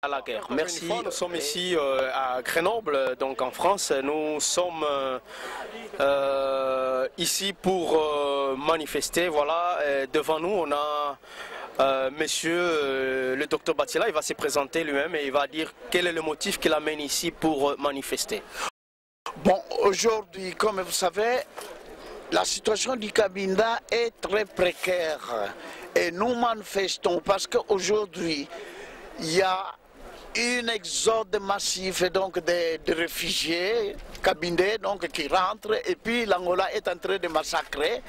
à la guerre. Merci. Nous sommes ici à Grenoble, donc en France. Nous sommes ici pour manifester. Voilà, devant nous, on a monsieur le docteur Batila. Il va se présenter lui-même et il va dire quel est le motif qui l'amène ici pour manifester. Bon, aujourd'hui, comme vous savez, la situation du Cabinda est très précaire et nous manifestons parce qu'aujourd'hui, il y a un exode massif donc de réfugiés cabindais donc, qui rentrent et puis l'Angola est en train de massacrer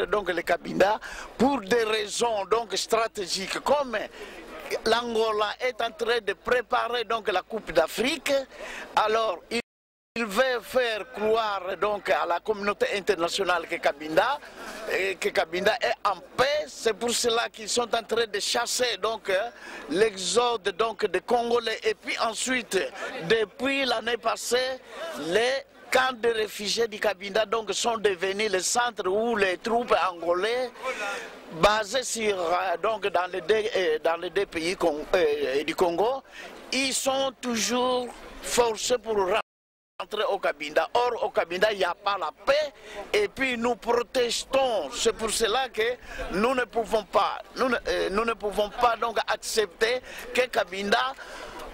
donc les Cabinda pour des raisons donc stratégiques comme l'Angola est en train de préparer donc la Coupe d'Afrique. Alors il veut faire croire donc à la communauté internationale que Cabinda est en paix. C'est pour cela qu'ils sont en train de chasser donc l'exode donc des Congolais. Et puis ensuite, depuis l'année passée, les camps de réfugiés du Cabinda donc sont devenus les centres où les troupes angolais basées sur donc dans les deux pays du Congo, ils sont toujours forcés pour rentrer au Cabinda. Or, au Cabinda, il n'y a pas la paix et puis nous protestons. C'est pour cela que nous ne pouvons pas, donc accepter que Cabinda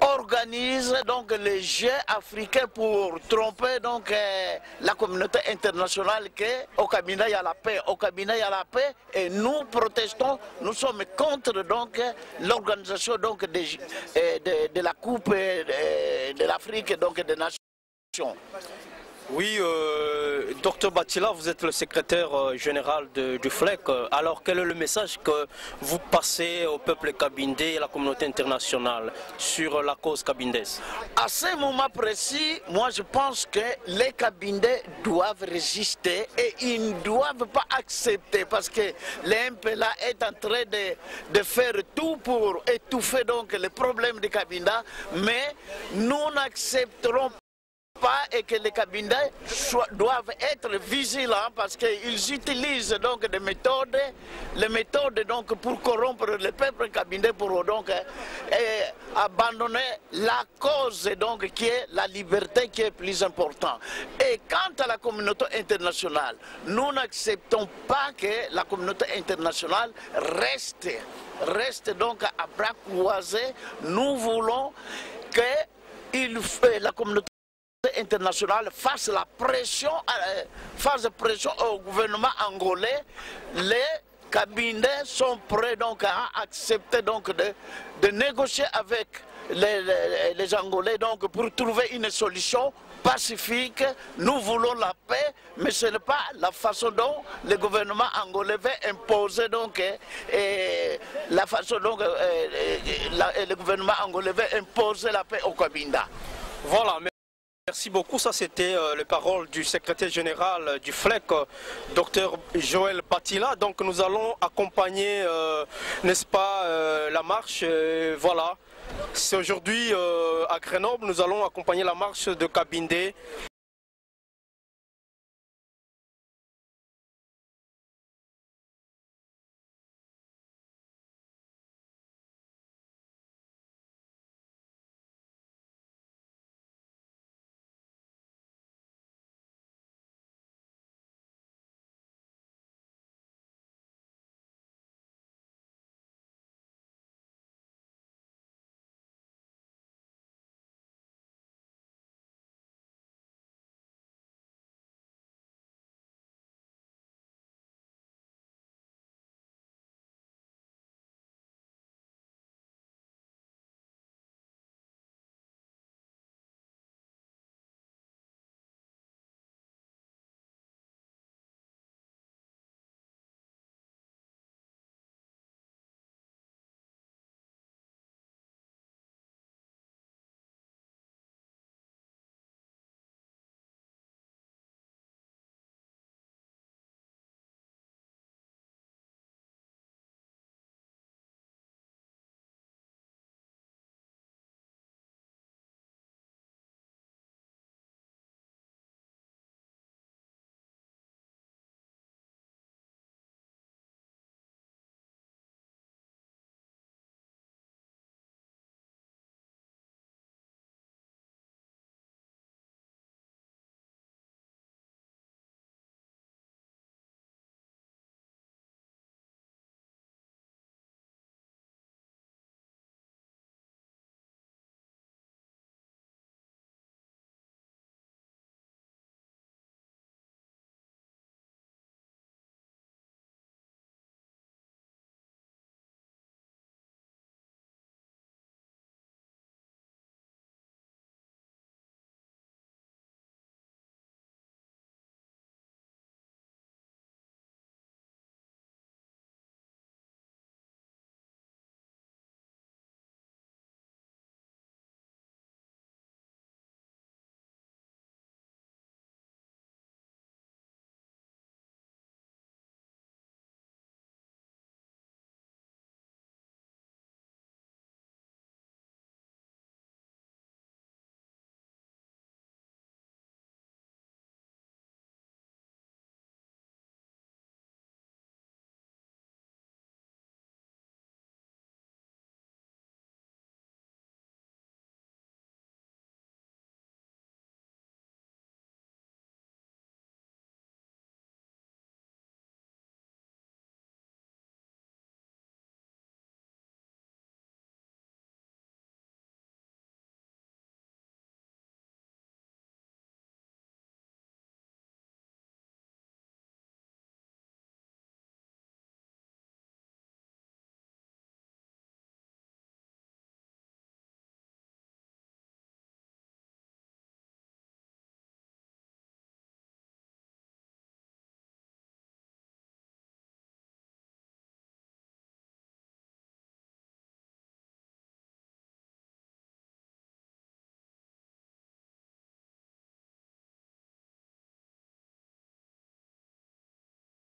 organise donc les Jeux africains pour tromper donc la communauté internationale que au Cabinda il y a la paix, au Cabinda il y a la paix et nous protestons, nous sommes contre donc l'organisation donc de la Coupe de l'Afrique donc des Nations. Oui, docteur Batila, vous êtes le secrétaire général du FLEC. Alors, quel est le message que vous passez au peuple cabindé et à la communauté internationale sur la cause cabindaise? À ce moment précis, moi je pense que les Cabindais doivent résister et ils ne doivent pas accepter parce que l'MPLA est en train de faire tout pour étouffer donc les problèmes des Cabinda, mais nous n'accepterons pas et que les Cabindais doivent être vigilants parce qu'ils utilisent donc des méthodes, les méthodes donc pour corrompre le peuple cabindais pour donc abandonner la cause donc qui est la liberté qui est plus importante. Et quant à la communauté internationale, nous n'acceptons pas que la communauté internationale reste donc à bras croisés. Nous voulons que la communauté internationale fasse pression au gouvernement angolais. Les Cabindais sont prêts donc à accepter donc de négocier avec les Angolais donc pour trouver une solution pacifique. Nous voulons la paix, mais ce n'est pas la façon dont le gouvernement angolais veut imposer donc la façon dont le gouvernement angolais veut imposer la paix au Cabinda. Voilà. Merci beaucoup. Ça, c'était les paroles du secrétaire général du FLEC, docteur Joël Batila. Donc, nous allons accompagner, n'est-ce pas, la marche. Voilà. C'est aujourd'hui à Grenoble, nous allons accompagner la marche de Cabindé